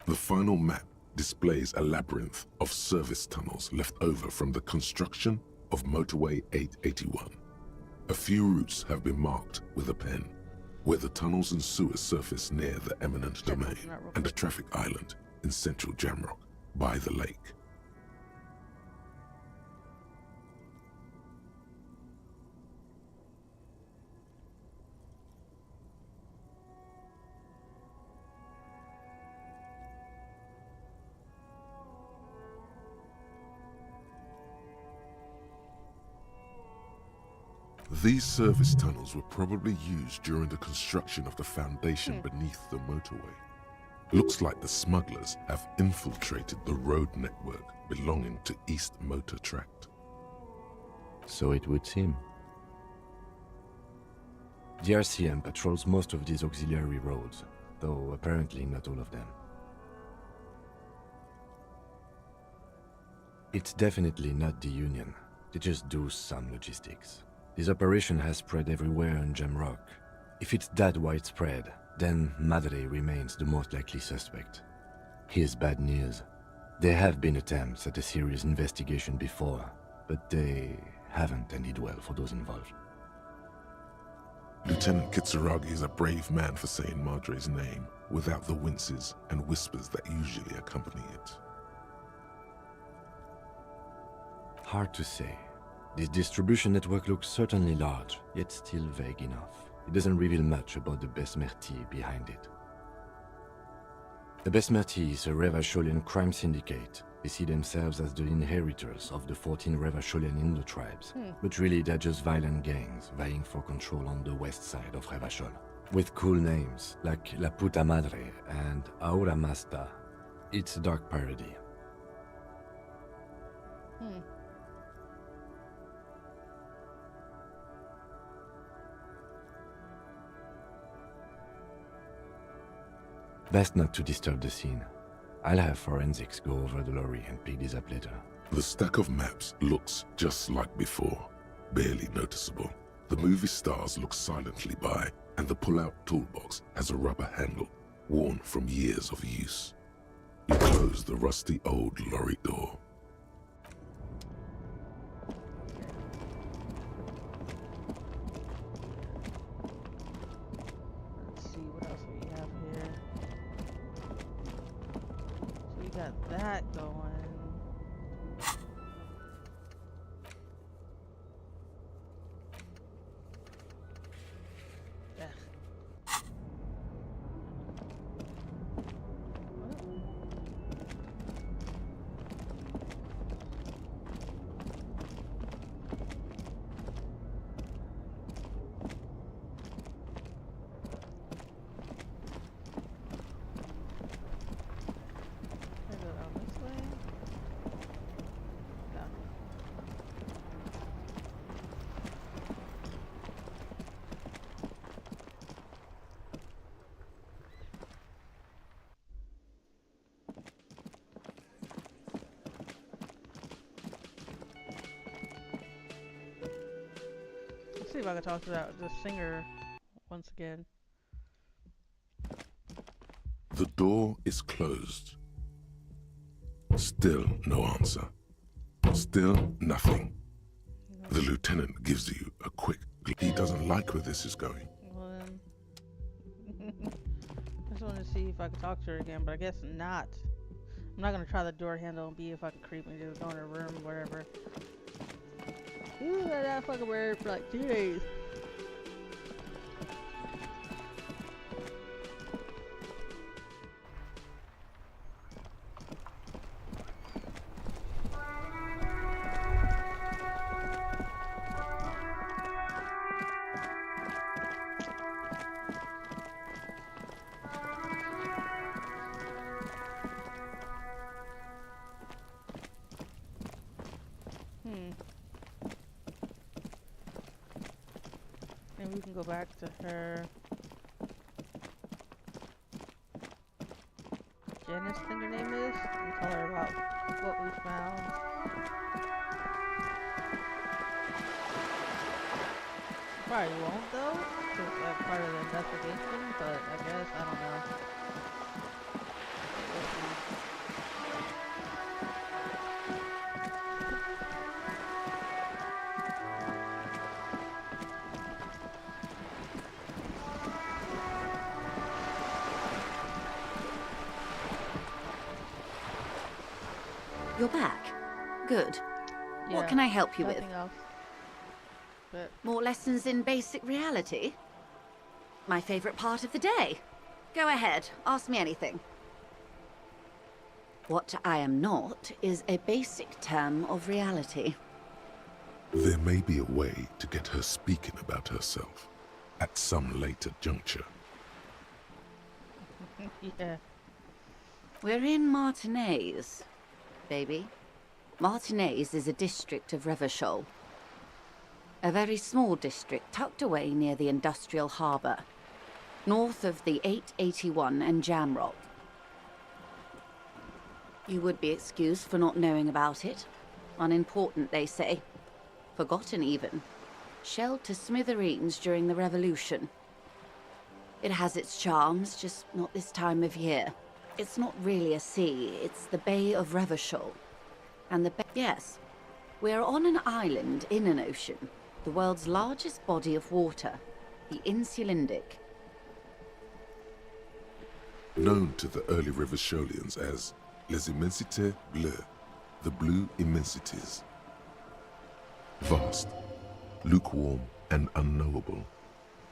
The final map displays a labyrinth of service tunnels left over from the construction of Motorway 881. A few routes have been marked with a pen, where the tunnels and sewers surface near the eminent domain and a traffic island in central Jamrock by the lake. These service tunnels were probably used during the construction of the foundation beneath the motorway. Looks like the smugglers have infiltrated the road network belonging to East Motor Tract. So it would seem. The RCM patrols most of these auxiliary roads, though apparently not all of them. It's definitely not the Union. They just do some logistics. This operation has spread everywhere in Jamrock. If it's that widespread, then Madre remains the most likely suspect. Here's bad news. There have been attempts at a serious investigation before, but they haven't ended well for those involved. Lieutenant Kitsuragi is a brave man for saying Madre's name without the winces and whispers that usually accompany it. Hard to say. This distribution network looks certainly large, yet still vague enough. It doesn't reveal much about the Besmerti behind it. The Besmerti is a Revacholian crime syndicate. They see themselves as the inheritors of the 14 Revacholian Indo-tribes, but really they're just violent gangs vying for control on the west side of Revachol. with cool names like La Puta Madre and Aura Masta. It's a dark parody. Hmm. Best not to disturb the scene. I'll have forensics go over the lorry and pick these up later. The stack of maps looks just like before, barely noticeable. The movie stars look silently by, and the pull-out toolbox has a rubber handle, worn from years of use. You close the rusty old lorry door. Let's see what else we have here. So we got that going. Ugh. Can I go down this way? No. Let's see if I can talk to the singer once again. The door is closed. Still no answer. Still nothing. The lieutenant gives you a quick glance. He doesn't like where this is going. Well then, I just wanted to see if I could talk to her again, but I guess not. I'm not gonna try the door handle and be a fucking creep and just go in her room or whatever. Ooh, that fucking weird for like 2 days. Maybe we can go back to her. Janice, I think her name is, and tell her about what we found. Probably won't though, because that's part of the investigation, but I guess, I don't know. We'll see. You're back. Good. Yeah, What can I help you with? nothing else. But More lessons in basic reality? My favorite part of the day. Go ahead, ask me anything. What I am not is a basic term of reality. There may be a way to get her speaking about herself at some later juncture. yeah, We're in Martinez, baby. Martinez is a district of Revachol. A very small district tucked away near the industrial harbour, north of the 881 and Jamrock. You would be excused for not knowing about it. Unimportant, they say. Forgotten, even. Shelled to smithereens during the Revolution. It has its charms, just not this time of year. It's not really a sea, it's the Bay of Revachol. And the bay... Yes, we're on an island in an ocean. The world's largest body of water. The Insulindic. Known to the early Revacholians as Les Immensités Bleues, the Blue Immensities. Vast, lukewarm and unknowable,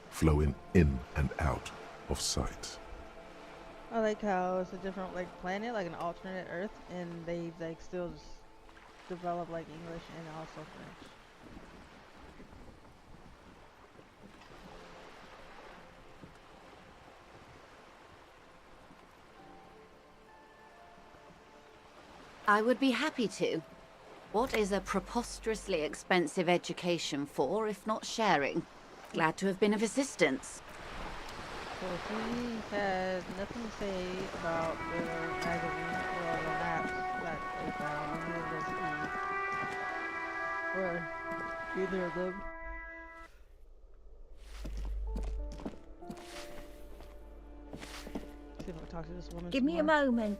flowing in and out of sight. I like how it's a different like planet, like an alternate Earth, and they like still just develop like English and also French. I would be happy to. What is a preposterously expensive education for, if not sharing? Glad to have been of assistance. So he had nothing to say about the magazine or the maps that they found, and neither does he. Or either of them. See if I can talk to this woman. Give me a more. moment.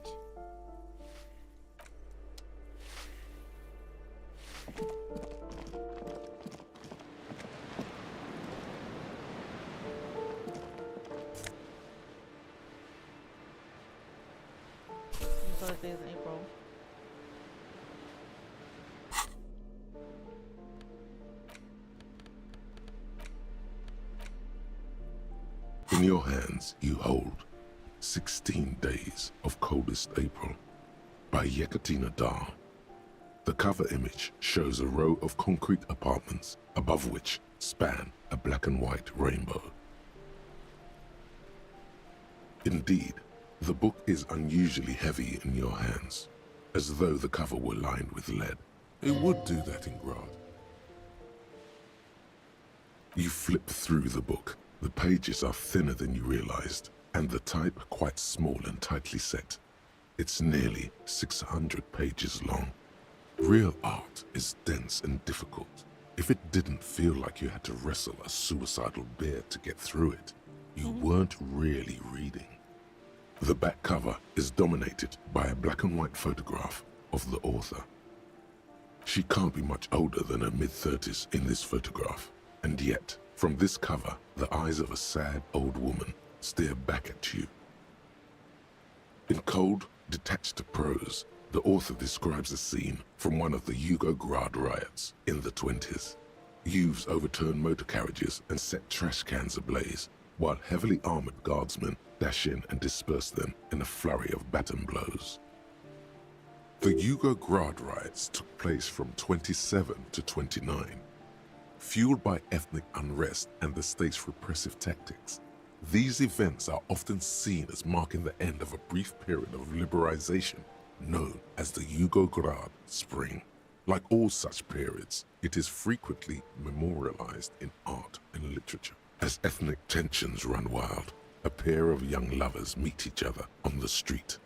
Birthday is in April. In your hands, you hold 16 Days of Coldest April by Yekaterina Dahl. The cover image shows a row of concrete apartments above which span a black and white rainbow. Indeed, the book is unusually heavy in your hands, as though the cover were lined with lead. It would do that in Grad. You flip through the book. The pages are thinner than you realized, and the type quite small and tightly set. It's nearly 600 pages long. Real art is dense and difficult. If it didn't feel like you had to wrestle a suicidal bear to get through it, you weren't really reading. The back cover is dominated by a black and white photograph of the author. She can't be much older than her mid-30s in this photograph, and yet, from this cover, the eyes of a sad old woman stare back at you. In cold, detached prose, the author describes a scene from one of the Yugoslavia riots in the 20s. Youths overturned motor carriages and set trash cans ablaze, while heavily armored guardsmen dash in and disperse them in a flurry of baton blows. The Yugoslavia riots took place from 27 to 29. Fueled by ethnic unrest and the state's repressive tactics, these events are often seen as marking the end of a brief period of liberalization known as the Yugoslavia Spring. Like all such periods, it is frequently memorialized in art and literature. As ethnic tensions run wild, a pair of young lovers meet each other on the street.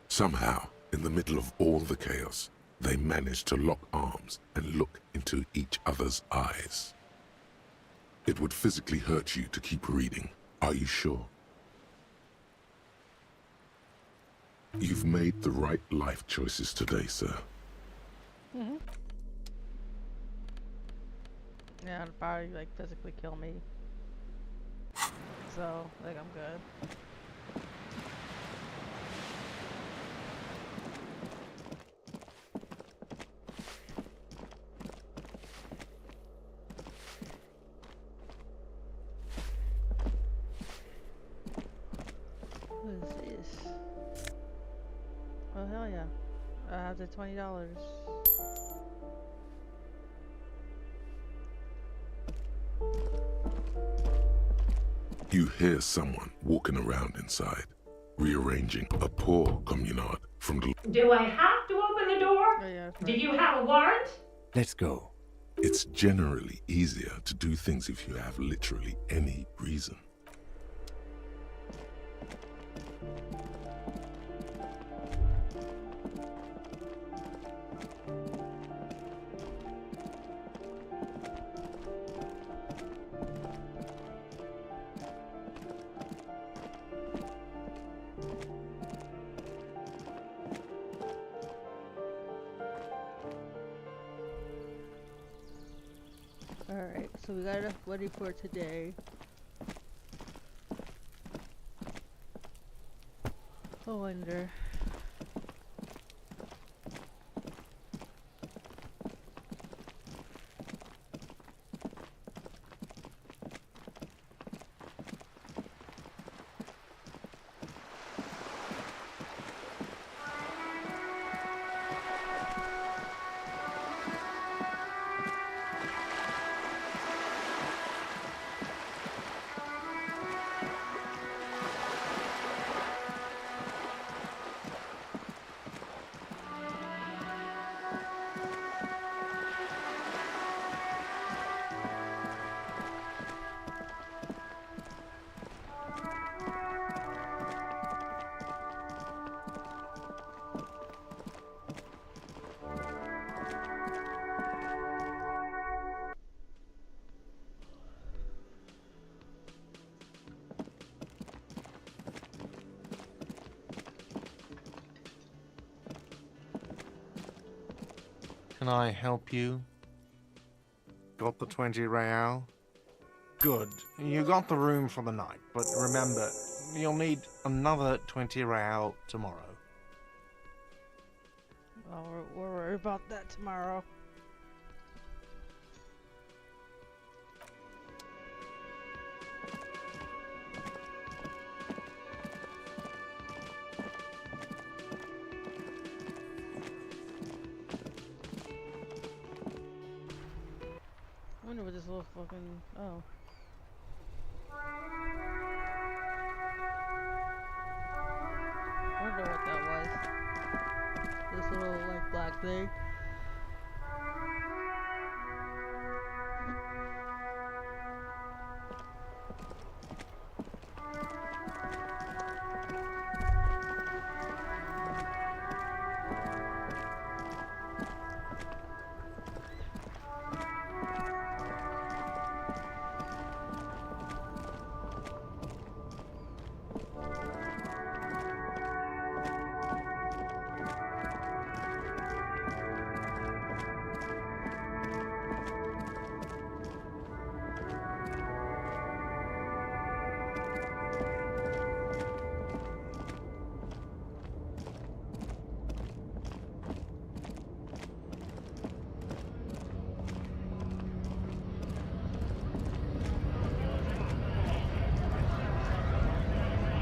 Somehow, in the middle of all the chaos, they manage to lock arms and look into each other's eyes. It would physically hurt you to keep reading. Are you sure? You've made the right life choices today, sir. Mm-hmm. Yeah, it'll probably like physically kill me. So, like, I'm good. What is this? Oh, hell yeah. I have the $20. You hear someone walking around inside, rearranging a poor communard from the... Do I have to open the door? Oh, yeah, that's Do right. you have a warrant? Let's go. It's generally easier to do things if you have literally any reason. Alright, so we got enough money for today. I wonder. Can I help you? Got the 20 real? Good. You got the room for the night, but remember, you'll need another 20 real tomorrow. Well, we'll worry about that tomorrow. I wonder what this little fucking... Oh. I wonder what that was. This little, like, black thing.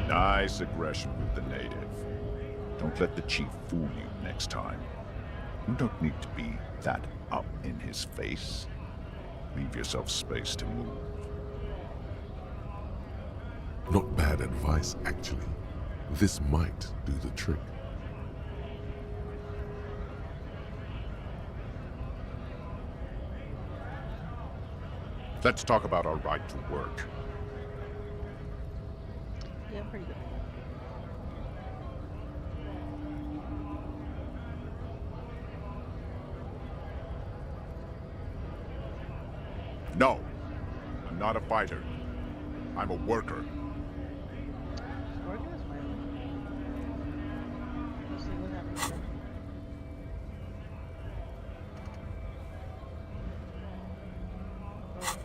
Nice aggression with the native. Don't let the chief fool you next time. You don't need to be that up in his face. Leave yourself space to move. Not bad advice, actually. This might do the trick. Let's talk about our right to work. Yeah, pretty good. No, I'm not a fighter. I'm a worker. Working is fine. Let's see what happens here. Oh.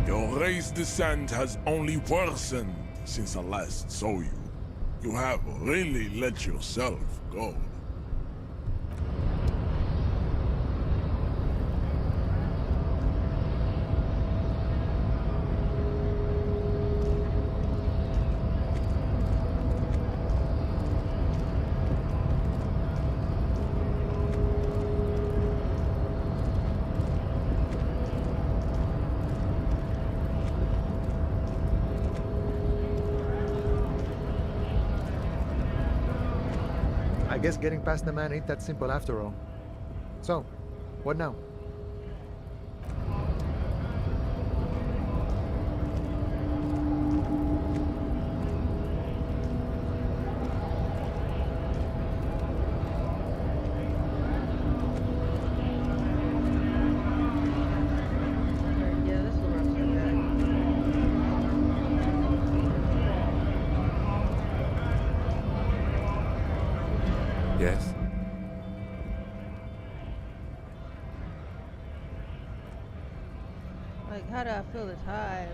Your race descent has only worsened since I last saw you. You have really let yourself go. I guess getting past the man ain't that simple after all. So, what now? Yeah, this will upset that. Yes? Like, how do I feel the time?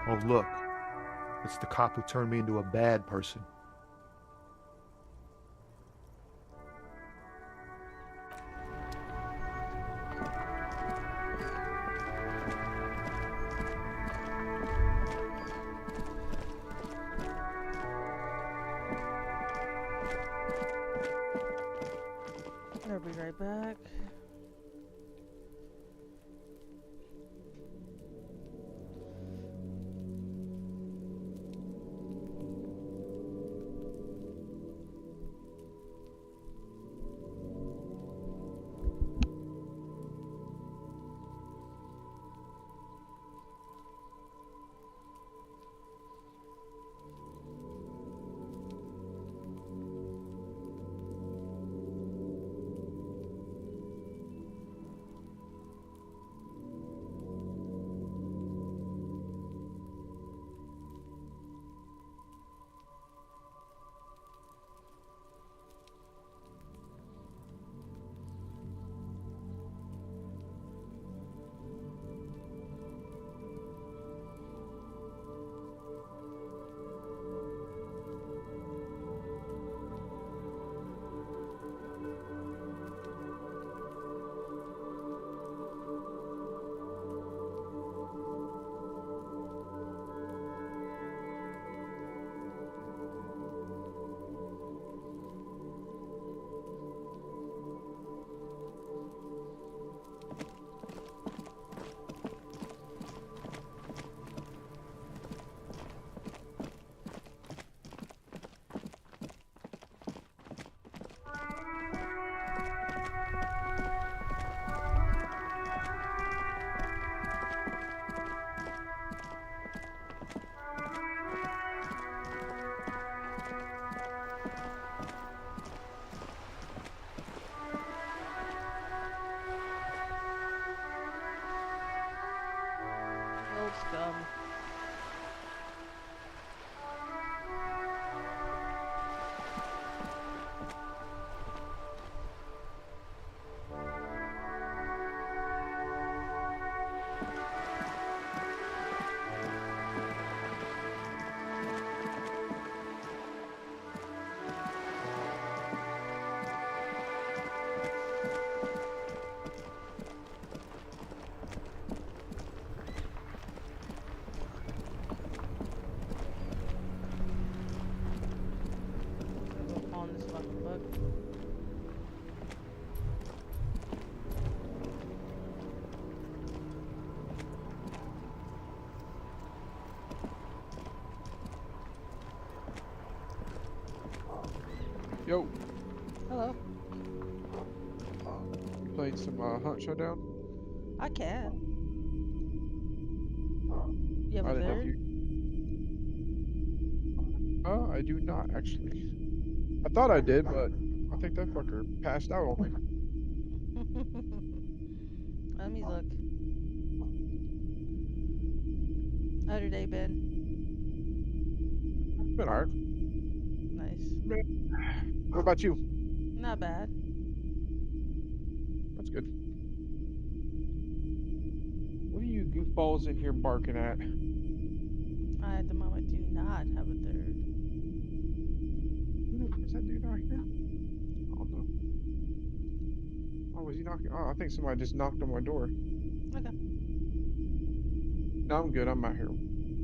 Oh, look. It's the cop who turned me into a bad person. I'll be right back. Old scum. I'll go pawn this fucking book. Yo. Hello. You played some Hunt Showdown? I can. You have I a didn't know if third? you. I do not actually. I thought I did, but I think that fucker passed out on me. Let me look. How's your day been? Been alright. Nice. What about you? Not bad. That's good. What are you goofballs in here barking at? I at the moment do not have a third. Is that dude out here? Oh no. Oh, was he knocking? Oh, I think somebody just knocked on my door. Okay. No, I'm good. I'm out here.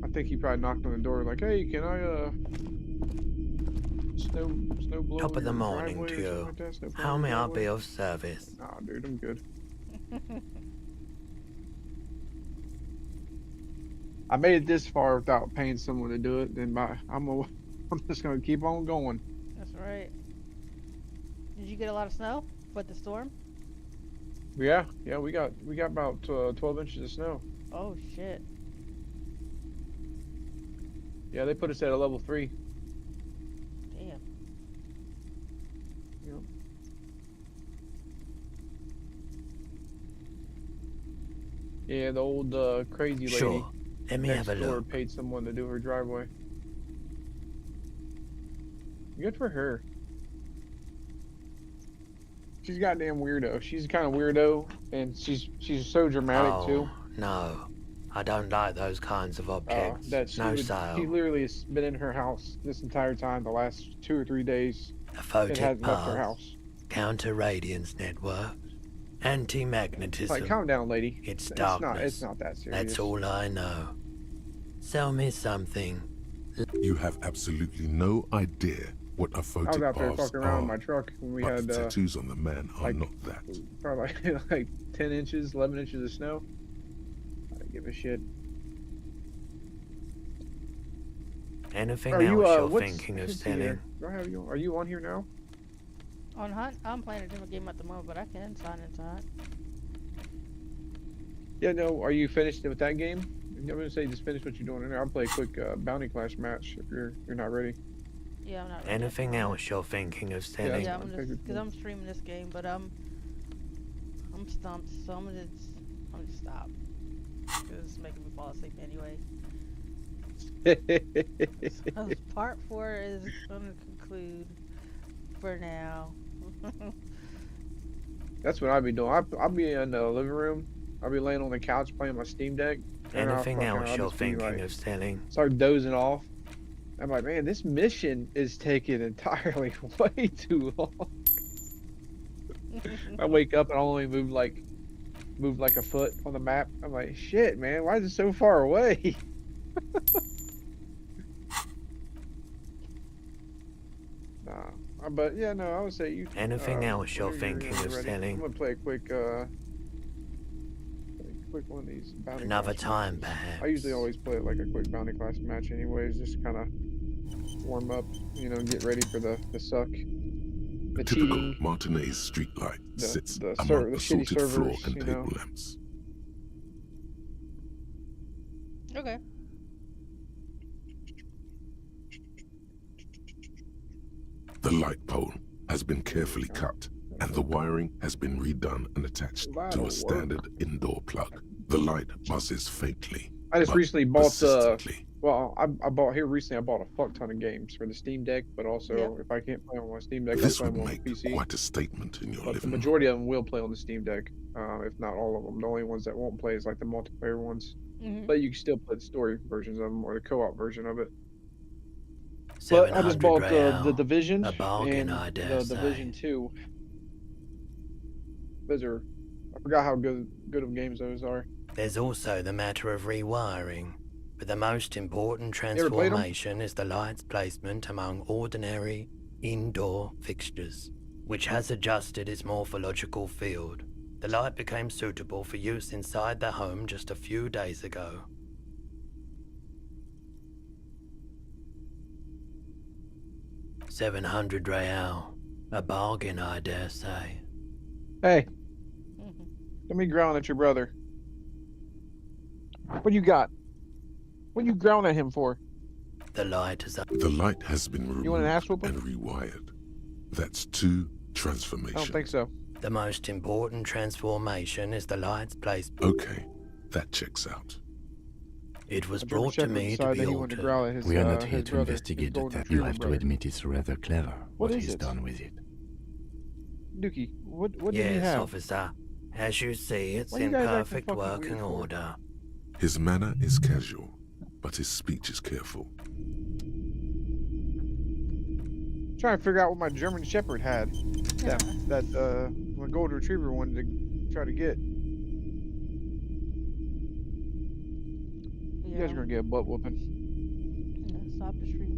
I think he probably knocked on the door like, hey, can I snow blow Top of the your morning driveway to or something you. like that? Snow plow How your may I driveway? be of service? Nah, dude, I'm good. I made it this far without paying someone to do it. Then I'm just gonna keep on going. That's right. Did you get a lot of snow with the storm? Yeah, we got about 12 inches of snow. Oh shit. Yeah, they put us at a level 3. Damn. Yep. Yeah, the old crazy lady. Sure. Let me next have a door look. paid someone to do her driveway. Good for her. She's goddamn weirdo. She's kind of weirdo, and she's so dramatic too. No, I don't like those kinds of objects. That she No would. sale. She literally has been in her house this entire time. The last 2 or 3 days, A it photic hasn't left her path, house. counter radiance network, anti-magnetism. Like, calm down, lady. It's It's darkness. not that serious. That's all I know. Sell me something. You have absolutely no idea what a I was photic out there paths fucking around in are, my truck when we but had the tattoos on the man are like- not that. probably like 10 inches, 11 inches of snow. I don't give a shit. Anything Are else you you're what's thinking of let's see selling? here. Do I have you? Are you on here now? On Hunt, I'm playing a different game at the moment, but I can sign into Hunt. Yeah, no. Are you finished with that game? I'm gonna say just finish what you're doing in there. I'll play a quick bounty clash match if you're not ready. Yeah, I'm not ready. Anything else you're thinking of selling? Yeah, I'm just because I'm streaming this game, but I'm stumped, so I'm gonna just stop. 'Cause it's making me fall asleep anyway. So part 4 is gonna conclude for now. That's what I'd be doing. I'll be in the living room. I'll be laying on the couch playing my Steam Deck. and Anything I'll else you're just be thinking like, of selling? start dozing off. I'm like, man, this mission is taking entirely way too long. I wake up and I only move like a foot on the map. I'm like, shit, man, why is it so far away? Nah, but yeah, no, I would say you. Anything else you're whenever thinking of ready. selling? I'm gonna play a quick one of these bounty Another clash time, matches. perhaps. I usually always play like a quick bounty class match, anyways, just kind of warm up, get ready for the suck, A the typical cheating. Martinez streetlight sits the among shitty assorted floor servers, and table lamps. Okay. The light pole has been carefully cut, and the wiring has been redone and attached to a standard indoor plug. The light buzzes faintly. I just but recently bought persistently. I bought here recently. I bought a fuck ton of games for the Steam Deck, but also if I can't play on my Steam Deck, This I'll would play them on make PC. quite a statement in your But the living room. majority of them will play on the Steam Deck, if not all of them. The only ones that won't play is like the multiplayer ones. Mhm. But you can still play the story versions of them or the co-op version of it. But I just 700 bought the real. Division A bargain, and I dare the say. Division 2. Those are, I forgot how good of games those are. There's also the matter of rewiring, but the most important ever played 'em? transformation is the light's placement among ordinary indoor fixtures, which has adjusted its morphological field. The light became suitable for use inside the home just a few days ago. $700 real. A bargain, I dare say. Hey, let me growl at your brother. What you got? What you growling at him for? The light is up. The light has been You want an ass removed whooping? and rewired. That's two I transformations. don't think so. The most important transformation is the light's placement. Okay, that checks out. It was A German brought to Shepherd me to decided be that he wanted to altered. growl at his, We are not his here to brother, his investigate the golden theft. You retriever have to brother. admit it's rather clever What what is he's it? done with it. Dookie, what did you Yes, have? officer. As you see, it's Why you in guys acting perfect fucking working weird for? order. His manner is casual, but his speech is careful. Trying to figure out what my German Shepherd had. That my golden retriever wanted to try to get. You guys are gonna get a butt whooping. Yeah, stop the stream